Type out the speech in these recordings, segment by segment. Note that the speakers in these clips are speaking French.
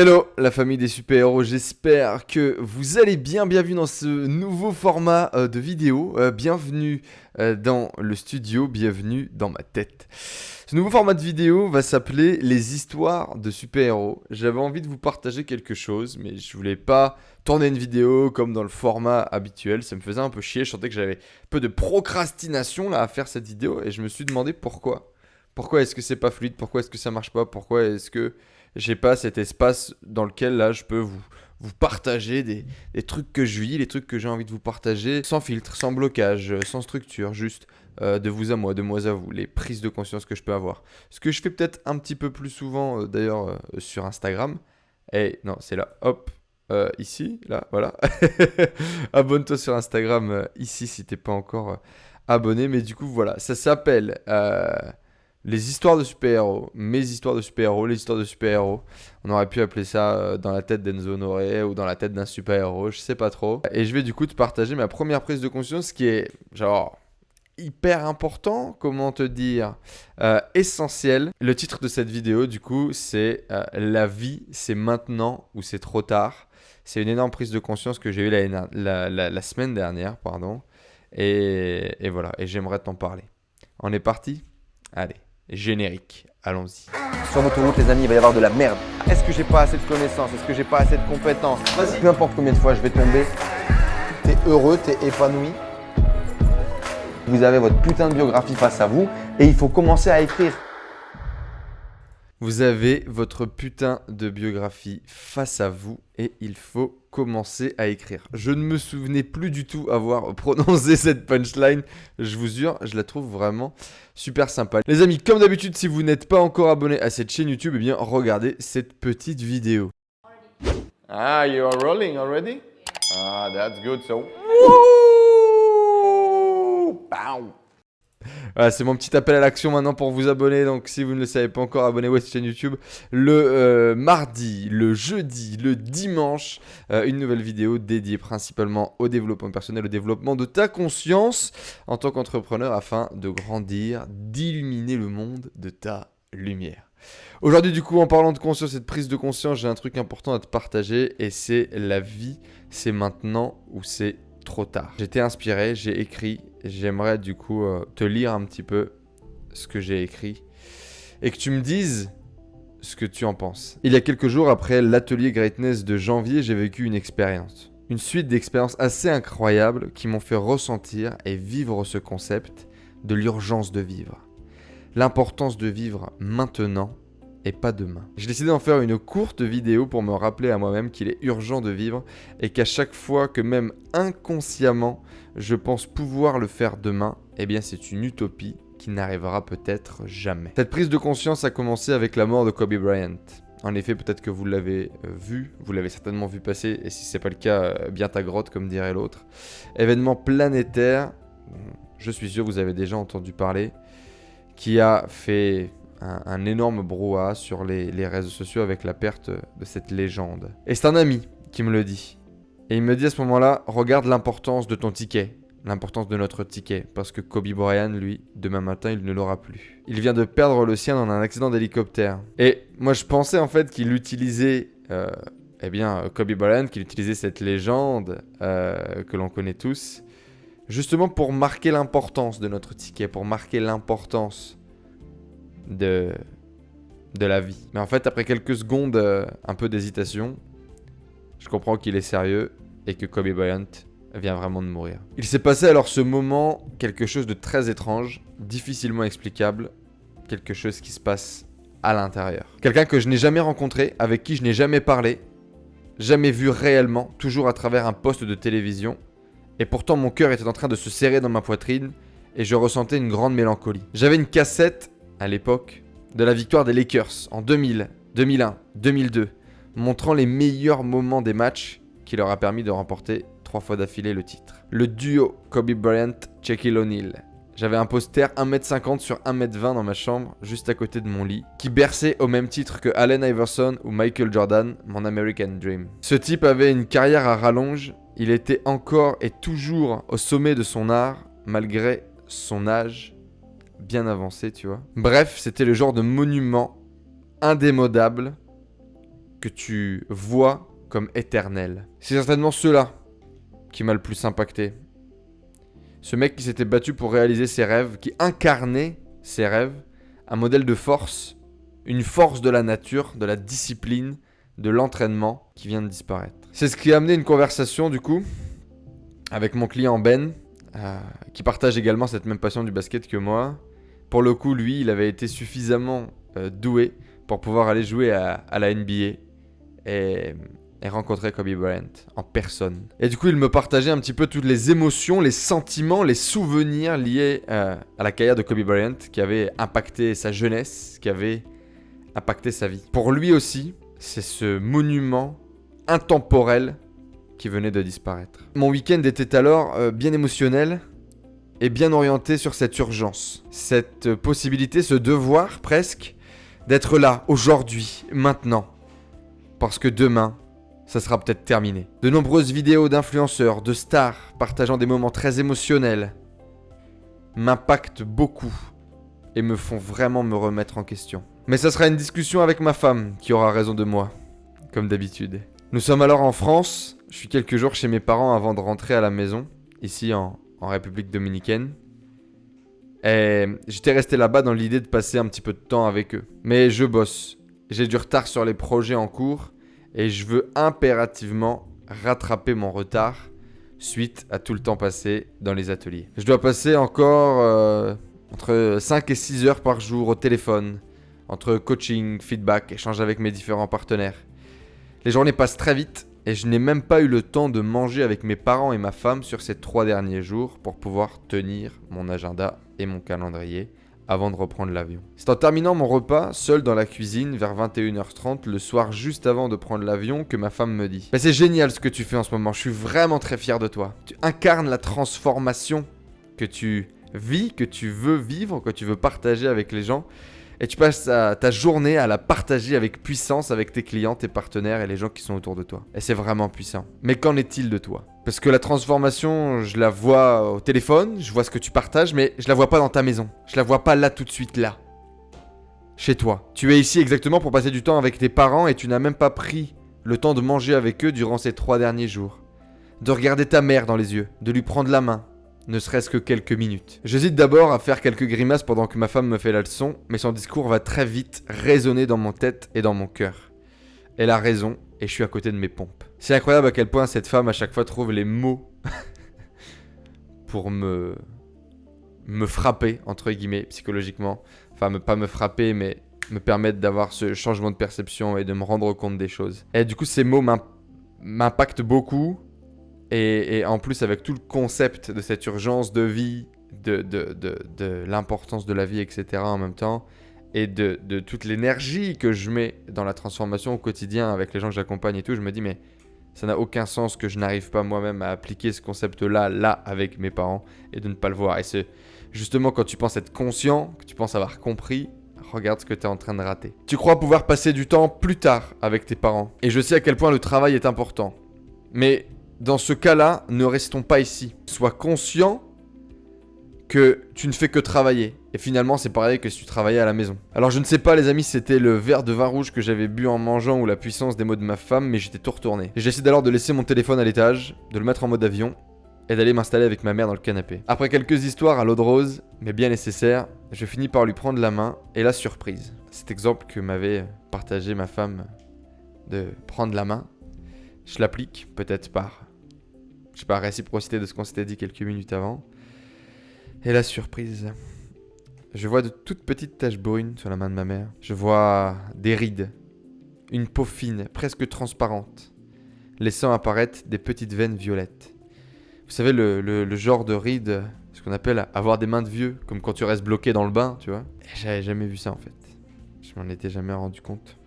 Hello la famille des super-héros, j'espère que vous allez bien, bienvenue dans ce nouveau format de vidéo, bienvenue dans le studio, bienvenue dans ma tête. Ce nouveau format de vidéo va s'appeler les histoires de super-héros. J'avais envie de vous partager quelque chose, mais je voulais pas tourner une vidéo comme dans le format habituel, ça me faisait un peu chier, je sentais que j'avais un peu de procrastination là à faire cette vidéo et je me suis demandé pourquoi. Pourquoi est-ce que c'est pas fluide, pourquoi est-ce que ça marche pas, pourquoi est-ce que j'ai pas cet espace dans lequel là je peux vous partager des trucs que je vis, les trucs que j'ai envie de vous partager sans filtre, sans blocage, sans structure, juste de vous à moi, de moi à vous, les prises de conscience que je peux avoir. Ce que je fais peut-être un petit peu plus souvent d'ailleurs sur Instagram. Et non, c'est là, hop, ici, là, voilà. Abonne-toi sur Instagram ici si t'es pas encore abonné. Mais du coup, voilà, ça s'appelle les histoires de super-héros, mes histoires de super-héros, les histoires de super-héros. On aurait pu appeler ça dans la tête d'Enzo Honoré ou dans la tête d'un super-héros, je sais pas trop. Et je vais du coup te partager ma première prise de conscience qui est genre hyper important, comment te dire, essentiel. Le titre de cette vidéo du coup c'est La vie c'est maintenant ou c'est trop tard. C'est une énorme prise de conscience que j'ai eue la semaine dernière, pardon. Et voilà, et j'aimerais t'en parler. On est parti ? Allez. Générique, allons-y. Sur l'autoroute, les amis, il va y avoir de la merde. Est-ce que j'ai pas assez de connaissances? Est-ce que j'ai pas assez de compétences? Peu importe combien de fois je vais tomber, t'es heureux, t'es épanoui. Vous avez votre putain de biographie face à vous et il faut commencer à écrire. Vous avez votre putain de biographie face à vous et il faut commencer à écrire. Je ne me souvenais plus du tout avoir prononcé cette punchline. Je vous jure, je la trouve vraiment super sympa. Les amis, comme d'habitude, si vous n'êtes pas encore abonné à cette chaîne YouTube, eh bien regardez cette petite vidéo. Ah, you are rolling already? Ah, that's good. So, Pow. Voilà, c'est mon petit appel à l'action maintenant pour vous abonner. Donc, si vous ne le savez pas encore, abonnez-vous à cette chaîne YouTube. Le mardi, le jeudi, le dimanche, une nouvelle vidéo dédiée principalement au développement personnel, au développement de ta conscience en tant qu'entrepreneur afin de grandir, d'illuminer le monde de ta lumière. Aujourd'hui, du coup, en parlant de conscience et de prise de conscience, j'ai un truc important à te partager et c'est la vie, c'est maintenant ou c'est trop tard. J'étais inspiré, j'ai écrit. J'aimerais du coup te lire un petit peu ce que j'ai écrit et que tu me dises ce que tu en penses. Il y a quelques jours après l'atelier Greatness de janvier, j'ai vécu une expérience. Une suite d'expériences assez incroyables qui m'ont fait ressentir et vivre ce concept de l'urgence de vivre. L'importance de vivre maintenant et pas demain. J'ai décidé d'en faire une courte vidéo pour me rappeler à moi-même qu'il est urgent de vivre et qu'à chaque fois que même inconsciemment je pense pouvoir le faire demain, eh bien c'est une utopie qui n'arrivera peut-être jamais. Cette prise de conscience a commencé avec la mort de Kobe Bryant. En effet, peut-être que vous l'avez vu, vous l'avez certainement vu passer, et si ce n'est pas le cas, bien ta grotte comme dirait l'autre. Événement planétaire, je suis sûr que vous avez déjà entendu parler, qui a fait un énorme brouhaha sur les réseaux sociaux avec la perte de cette légende. Et c'est un ami qui me le dit. Et il me dit à ce moment-là, regarde l'importance de ton ticket, l'importance de notre ticket, parce que Kobe Bryant, lui, demain matin, il ne l'aura plus. Il vient de perdre le sien dans un accident d'hélicoptère. Et moi, je pensais en fait qu'il utilisait, Kobe Bryant, qu'il utilisait cette légende que l'on connaît tous, justement pour marquer l'importance de notre ticket, pour marquer l'importance de la vie. Mais en fait, après quelques secondes, un peu d'hésitation, je comprends qu'il est sérieux et que Kobe Bryant vient vraiment de mourir. Il s'est passé alors ce moment quelque chose de très étrange, difficilement explicable, quelque chose qui se passe à l'intérieur. Quelqu'un que je n'ai jamais rencontré, avec qui je n'ai jamais parlé, jamais vu réellement, toujours à travers un poste de télévision, et pourtant mon cœur était en train de se serrer dans ma poitrine et je ressentais une grande mélancolie. J'avais une cassette, à l'époque, de la victoire des Lakers en 2000, 2001, 2002, montrant les meilleurs moments des matchs qui leur a permis de remporter 3 fois d'affilée le titre. Le duo Kobe Bryant-Shaquille O'Neal. J'avais un poster 1m50 sur 1m20 dans ma chambre, juste à côté de mon lit, qui berçait au même titre que Allen Iverson ou Michael Jordan, mon American Dream. Ce type avait une carrière à rallonge, il était encore et toujours au sommet de son art, malgré son âge bien avancé, tu vois. Bref, c'était le genre de monument indémodable que tu vois comme éternels. C'est certainement ceux-là qui m'a le plus impacté. Ce mec qui s'était battu pour réaliser ses rêves, qui incarnait ses rêves, un modèle de force, une force de la nature, de la discipline, de l'entraînement qui vient de disparaître. C'est ce qui a amené une conversation du coup avec mon client Ben, qui partage également cette même passion du basket que moi. Pour le coup, lui, il avait été suffisamment doué pour pouvoir aller jouer à la NBA et rencontrer Kobe Bryant en personne. Et du coup, il me partageait un petit peu toutes les émotions, les sentiments, les souvenirs liés à la carrière de Kobe Bryant qui avait impacté sa jeunesse, qui avait impacté sa vie. Pour lui aussi, c'est ce monument intemporel qui venait de disparaître. Mon week-end était alors bien émotionnel et bien orienté sur cette urgence, cette possibilité, ce devoir presque, d'être là, aujourd'hui, maintenant. Parce que demain, ça sera peut-être terminé. De nombreuses vidéos d'influenceurs, de stars, partageant des moments très émotionnels, m'impactent beaucoup et me font vraiment me remettre en question. Mais ça sera une discussion avec ma femme qui aura raison de moi, comme d'habitude. Nous sommes alors en France, je suis quelques jours chez mes parents avant de rentrer à la maison, ici en République Dominicaine. Et j'étais resté là-bas dans l'idée de passer un petit peu de temps avec eux. Mais je bosse, j'ai du retard sur les projets en cours et je veux impérativement rattraper mon retard suite à tout le temps passé dans les ateliers. Je dois passer encore entre 5 et 6 heures par jour au téléphone, entre coaching, feedback, échange avec mes différents partenaires. Les journées passent très vite et je n'ai même pas eu le temps de manger avec mes parents et ma femme sur ces 3 derniers jours pour pouvoir tenir mon agenda et mon calendrier avant de reprendre l'avion. C'est en terminant mon repas, seul dans la cuisine, vers 21h30, le soir juste avant de prendre l'avion, que ma femme me dit « C'est génial ce que tu fais en ce moment, je suis vraiment très fier de toi. Tu incarnes la transformation que tu vis, que tu veux vivre, que tu veux partager avec les gens. Et tu passes ta journée à la partager avec puissance avec tes clients, tes partenaires et les gens qui sont autour de toi. Et c'est vraiment puissant. Mais qu'en est-il de toi ? Parce que la transformation, je la vois au téléphone, je vois ce que tu partages, mais je la vois pas dans ta maison. Je la vois pas là tout de suite là. Chez toi. Tu es ici exactement pour passer du temps avec tes parents et tu n'as même pas pris le temps de manger avec eux durant ces 3 derniers jours. De regarder ta mère dans les yeux, de lui prendre la main. Ne serait-ce que quelques minutes. J'hésite d'abord à faire quelques grimaces pendant que ma femme me fait la leçon, mais son discours va très vite résonner dans mon tête et dans mon cœur. Elle a raison et je suis à côté de mes pompes. C'est incroyable à quel point cette femme à chaque fois trouve les mots pour me frapper, entre guillemets, psychologiquement. Enfin, pas me frapper, mais me permettre d'avoir ce changement de perception et de me rendre compte des choses. Et du coup, ces mots m'impactent beaucoup. Et en plus, avec tout le concept de cette urgence de vie, de l'importance de la vie, etc. en même temps, et de toute l'énergie que je mets dans la transformation au quotidien avec les gens que j'accompagne et tout, je me dis, mais ça n'a aucun sens que je n'arrive pas moi-même à appliquer ce concept-là, là, avec mes parents, et de ne pas le voir. Et c'est justement quand tu penses être conscient, que tu penses avoir compris, regarde ce que tu es en train de rater. Tu crois pouvoir passer du temps plus tard avec tes parents. Et je sais à quel point le travail est important. Mais dans ce cas-là, ne restons pas ici. Sois conscient que tu ne fais que travailler. Et finalement, c'est pareil que si tu travaillais à la maison. Alors je ne sais pas les amis si c'était le verre de vin rouge que j'avais bu en mangeant ou la puissance des mots de ma femme, mais j'étais tout retourné. J'ai décidé alors de laisser mon téléphone à l'étage, de le mettre en mode avion et d'aller m'installer avec ma mère dans le canapé. Après quelques histoires à l'eau de rose, mais bien nécessaires, je finis par lui prendre la main et la surprise. Cet exemple que m'avait partagé ma femme de prendre la main, je l'applique peut-être par réciprocité de ce qu'on s'était dit quelques minutes avant. Et la surprise. Je vois de toutes petites taches brunes sur la main de ma mère. Je vois des rides. Une peau fine, presque transparente, laissant apparaître des petites veines violettes. Vous savez, le genre de rides, ce qu'on appelle avoir des mains de vieux, comme quand tu restes bloqué dans le bain, tu vois. Et j'avais jamais vu ça en fait. Je m'en étais jamais rendu compte.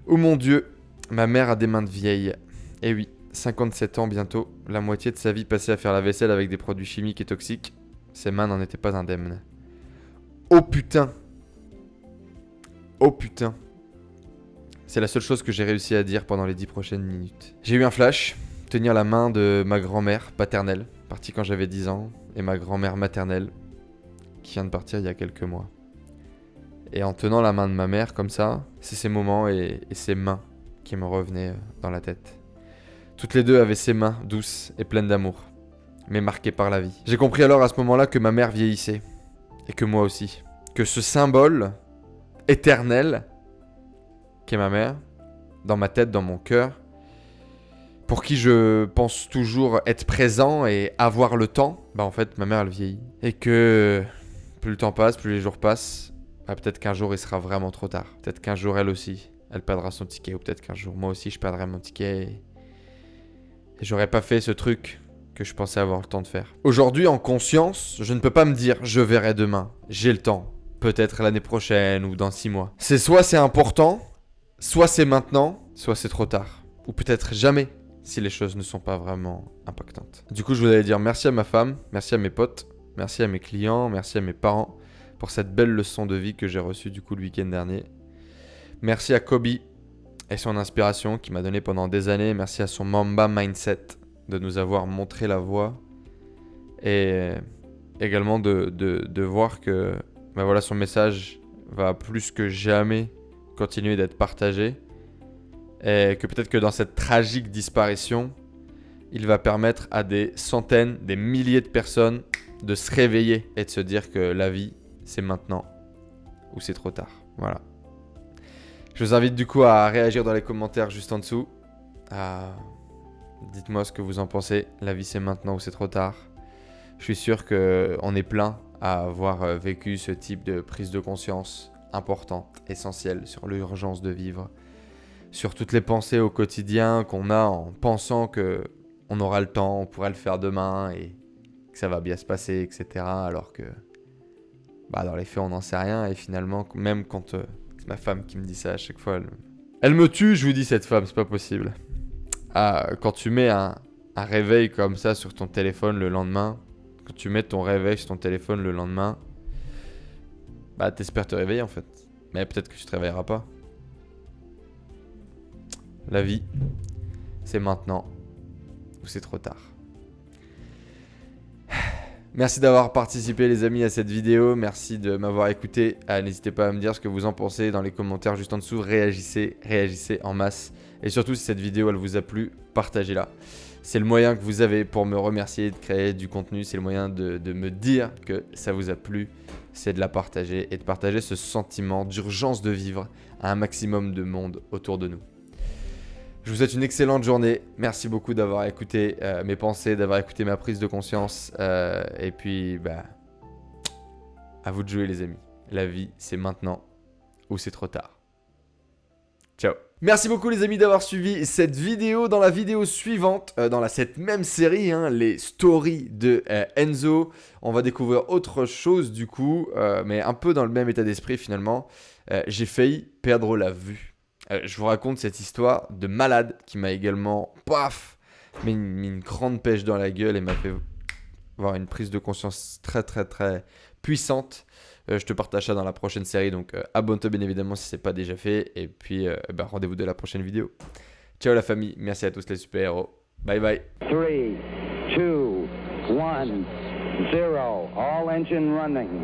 Oh mon Dieu, ma mère a des mains de vieille. Et oui. 57 ans bientôt, la moitié de sa vie passée à faire la vaisselle avec des produits chimiques et toxiques, ses mains n'en étaient pas indemnes. Oh putain! Oh putain! C'est la seule chose que j'ai réussi à dire pendant les 10 prochaines minutes. J'ai eu un flash, tenir la main de ma grand-mère paternelle, partie quand j'avais 10 ans, et ma grand-mère maternelle, qui vient de partir il y a quelques mois. Et en tenant la main de ma mère comme ça, c'est ces moments et ces mains qui me revenaient dans la tête. Toutes les deux avaient ces mains douces et pleines d'amour, mais marquées par la vie. J'ai compris alors à ce moment-là que ma mère vieillissait, et que moi aussi. Que ce symbole éternel qu'est ma mère, dans ma tête, dans mon cœur, pour qui je pense toujours être présent et avoir le temps, bah en fait ma mère elle vieillit. Et que plus le temps passe, plus les jours passent, bah peut-être qu'un jour il sera vraiment trop tard. Peut-être qu'un jour elle aussi, elle perdra son ticket, ou peut-être qu'un jour moi aussi je perdrai mon ticket et j'aurais pas fait ce truc que je pensais avoir le temps de faire. Aujourd'hui, en conscience, je ne peux pas me dire « je verrai demain ». J'ai le temps. Peut-être l'année prochaine ou dans 6 mois. Soit c'est important, soit c'est maintenant, soit c'est trop tard. Ou peut-être jamais, si les choses ne sont pas vraiment impactantes. Du coup, je voudrais dire merci à ma femme, merci à mes potes, merci à mes clients, merci à mes parents pour cette belle leçon de vie que j'ai reçue du coup le week-end dernier. Merci à Kobe et son inspiration qui m'a donné pendant des années. Merci à son Mamba Mindset de nous avoir montré la voie. Et également de voir que bah voilà, son message va plus que jamais continuer d'être partagé. Et que peut-être que dans cette tragique disparition, il va permettre à des centaines, des milliers de personnes de se réveiller et de se dire que la vie, c'est maintenant ou c'est trop tard. Voilà. Je vous invite du coup à réagir dans les commentaires juste en dessous. Dites-moi ce que vous en pensez. La vie c'est maintenant ou c'est trop tard. Je suis sûr qu'on est plein à avoir vécu ce type de prise de conscience importante, essentielle sur l'urgence de vivre. Sur toutes les pensées au quotidien qu'on a en pensant qu'on aura le temps, on pourra le faire demain et que ça va bien se passer, etc. Alors que bah, dans les faits on n'en sait rien et finalement même quand... c'est ma femme qui me dit ça à chaque fois. Elle me tue, je vous dis, cette femme, c'est pas possible. Quand tu mets un réveil comme ça sur ton téléphone le lendemain, quand tu mets ton réveil sur ton téléphone le lendemain, bah t'espères te réveiller en fait. Mais peut-être que tu te réveilleras pas. La vie, c'est maintenant ou c'est trop tard. Merci d'avoir participé les amis à cette vidéo, merci de m'avoir écouté. N'hésitez pas à me dire ce que vous en pensez dans les commentaires juste en dessous, réagissez en masse. Et surtout si cette vidéo elle vous a plu, partagez-la. C'est le moyen que vous avez pour me remercier de créer du contenu, c'est le moyen de me dire que ça vous a plu, c'est de la partager et de partager ce sentiment d'urgence de vivre à un maximum de monde autour de nous. Je vous souhaite une excellente journée. Merci beaucoup d'avoir écouté mes pensées, d'avoir écouté ma prise de conscience. Et puis, bah, à vous de jouer les amis. La vie, c'est maintenant ou c'est trop tard. Ciao. Merci beaucoup les amis d'avoir suivi cette vidéo. Dans la vidéo suivante, dans cette même série, les stories de Enzo, on va découvrir autre chose du coup, mais un peu dans le même état d'esprit finalement. J'ai failli perdre la vue. Je vous raconte cette histoire de malade qui m'a également, mis une grande pêche dans la gueule et m'a fait avoir une prise de conscience très puissante. Je te partage ça dans la prochaine série, donc abonne-toi bien évidemment si ce n'est pas déjà fait. Et puis rendez-vous de la prochaine vidéo. Ciao la famille, merci à tous les super-héros. Bye bye. 3, 2, 1, 0, all engine running.